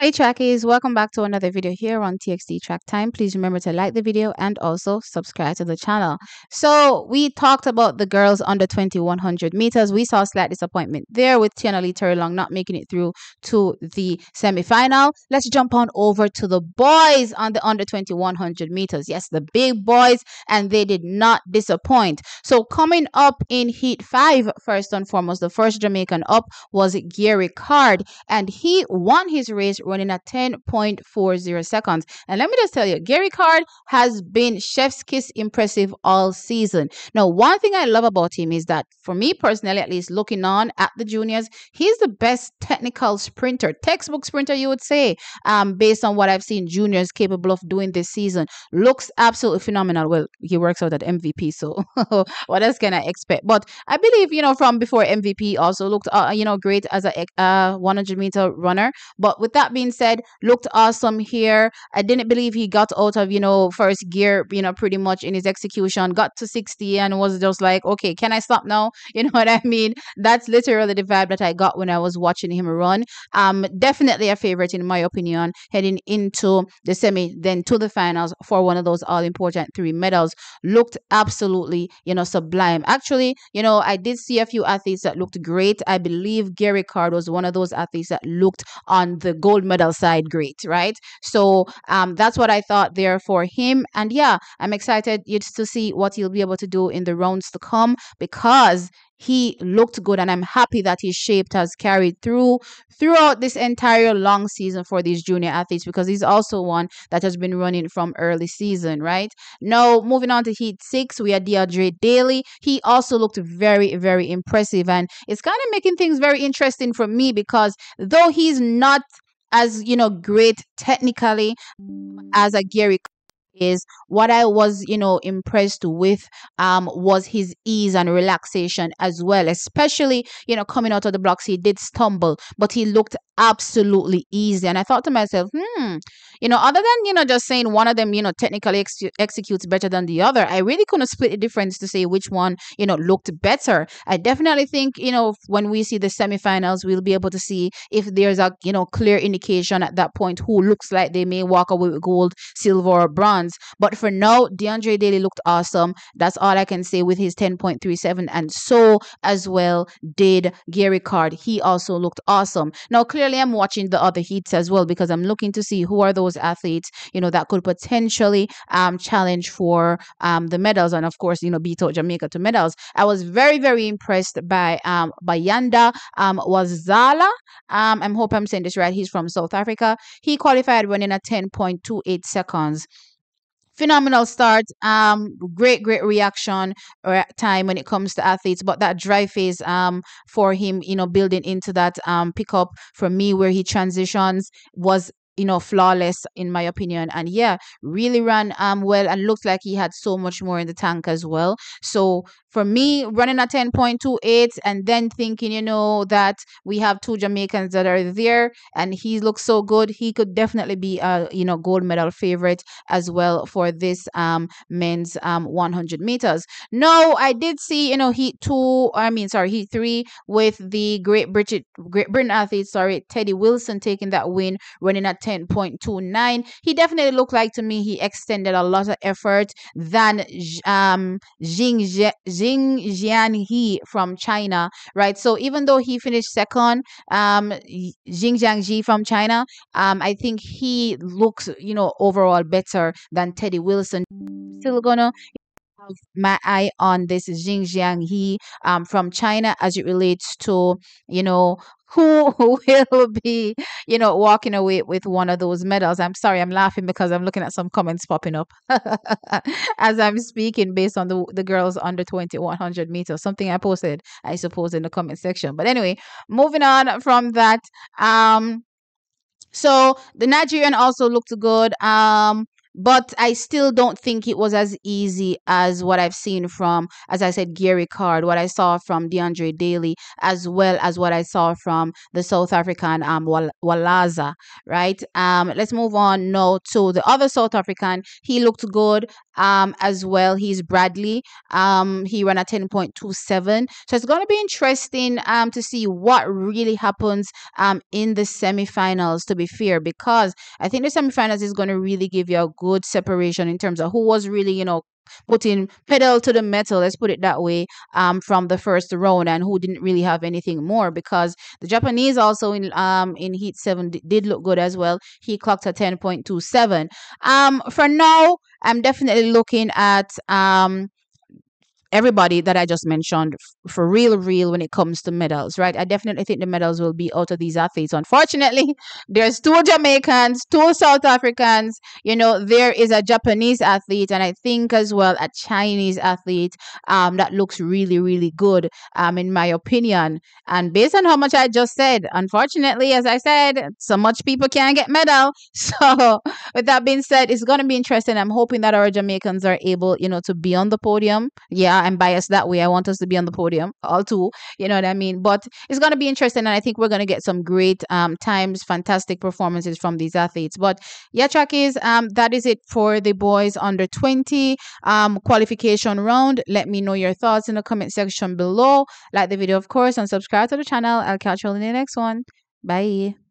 Hey trackies, welcome back to another video here on TXT Track Time. Please remember to like the video and also subscribe to the channel. So we talked about the girls under 2100 meters. We saw a slight disappointment there with Tiana Lee Long not making it through to the semi-final. Let's jump on over to the boys on the under 2100 meters. Yes, the big boys, and they did not disappoint. So coming up in heat 5, first and foremost, the first Jamaican up was Gary Card, and he won his race running at 10.40 seconds. And let me just tell you, Gary Card has been chef's kiss impressive all season. Now, one thing I love about him is that, for me personally, at least looking on at the juniors, he's the best technical sprinter, textbook sprinter, you would say, based on what I've seen juniors capable of doing this season. Looks absolutely phenomenal. Well, he works out at MVP, so what else can I expect? But I believe, from before MVP also looked, great as a 100-meter runner. But with that being said, looked awesome here. I didn't believe he got out of, first gear, pretty much in his execution, got to 60 and was just like, okay, can I stop now? You know what I mean? That's literally the vibe that I got when I was watching him run. Definitely a favorite in my opinion, heading into the semi, then to the finals for one of those all important 3 medals. Looked absolutely, sublime. Actually, I did see a few athletes that looked great. I believe Gary Card was one of those athletes that looked on the gold medal side great, right? So that's what I thought there for him. And yeah, I'm excited to see what he'll be able to do in the rounds to come, because he looked good, and I'm happy that his shape has carried throughout this entire long season for these junior athletes, because he's also one that has been running from early season, right? Now, moving on to heat 6, we had Deandre Daley. He also looked very, very impressive, and it's kind of making things very interesting for me, because though he's not as great technically as a Gary is, what I was impressed with was his ease and relaxation as well, especially coming out of the blocks. He did stumble, but he looked absolutely easy, and I thought to myself, other than just saying one of them technically executes better than the other, I really couldn't split the difference to say which one looked better. I definitely think when we see the semifinals, we'll be able to see if there's a clear indication at that point who looks like they may walk away with gold, silver, or bronze. But for now, Deandre Daley looked awesome. That's all I can say with his 10.37, and so as well did Gary Card. He also looked awesome. Now, clearly I'm watching the other heats as well, because I'm looking to see who are those athletes that could potentially challenge for the medals, and of course beat out Jamaica to medals. I was very, very impressed by Yanda Wazala. I hope I'm saying this right. He's from South Africa. He qualified running at 10.28 seconds. Phenomenal start. Great reaction time when it comes to athletes, but that dry phase for him building into that pickup for me where he transitions was flawless in my opinion. And yeah, really ran well, and looked like he had so much more in the tank as well. So for me, running at 10.28 and then thinking that we have 2 Jamaicans that are there and he looks so good, he could definitely be a gold medal favorite as well for this men's 100 meters. No, I did see heat 3 with the Great Britain athlete, Teddy Wilson, taking that win running at 10.29. He definitely looked like, to me, he extended a lot of effort than Jing Jianhe from China, right? So even though he finished second, Jing Jiangji from China, I think he looks overall better than Teddy Wilson. Still gonna have my eye on this Jing Jianghe from China as it relates to who will be walking away with one of those medals. I'm sorry, I'm laughing because I'm looking at some comments popping up as I'm speaking based on the girls under 2100 meters, something I posted, I suppose, in the comment section. But anyway, moving on from that, so the Nigerian also looked good. But I still don't think it was as easy as what I've seen from, as I said, Gary Card, what I saw from Deandre Daley, as well as what I saw from the South African Walaza, right? Let's move on now to the other South African. He looked good. as well. He's Bradley. He ran a 10.27. So it's going to be interesting to see what really happens in the semifinals, to be fair, because I think the semifinals is going to really give you a good separation in terms of who was really, putting pedal to the metal, let's put it that way, from the first round, and who didn't really have anything more, because the Japanese also in heat 7 did look good as well. He clocked a 10.27. For now, I'm definitely looking at everybody that I just mentioned for real when it comes to medals, right? I definitely think the medals will be out of these athletes. Unfortunately, there's two Jamaicans, two South Africans, there is a Japanese athlete, and I think as well a Chinese athlete that looks really good in my opinion. And based on how much I just said, unfortunately, as I said, so much people can't get medal. So with that being said, it's going to be interesting. I'm hoping that our Jamaicans are able, to be on the podium. Yeah, I'm biased that way. I want us to be on the podium, all two. You know what I mean? But it's going to be interesting, and I think we're going to get some great times, fantastic performances from these athletes. But yeah, trackies, that is it for the boys under 20 qualification round. Let me know your thoughts in the comment section below. Like the video, of course, and subscribe to the channel. I'll catch you all in the next one. Bye.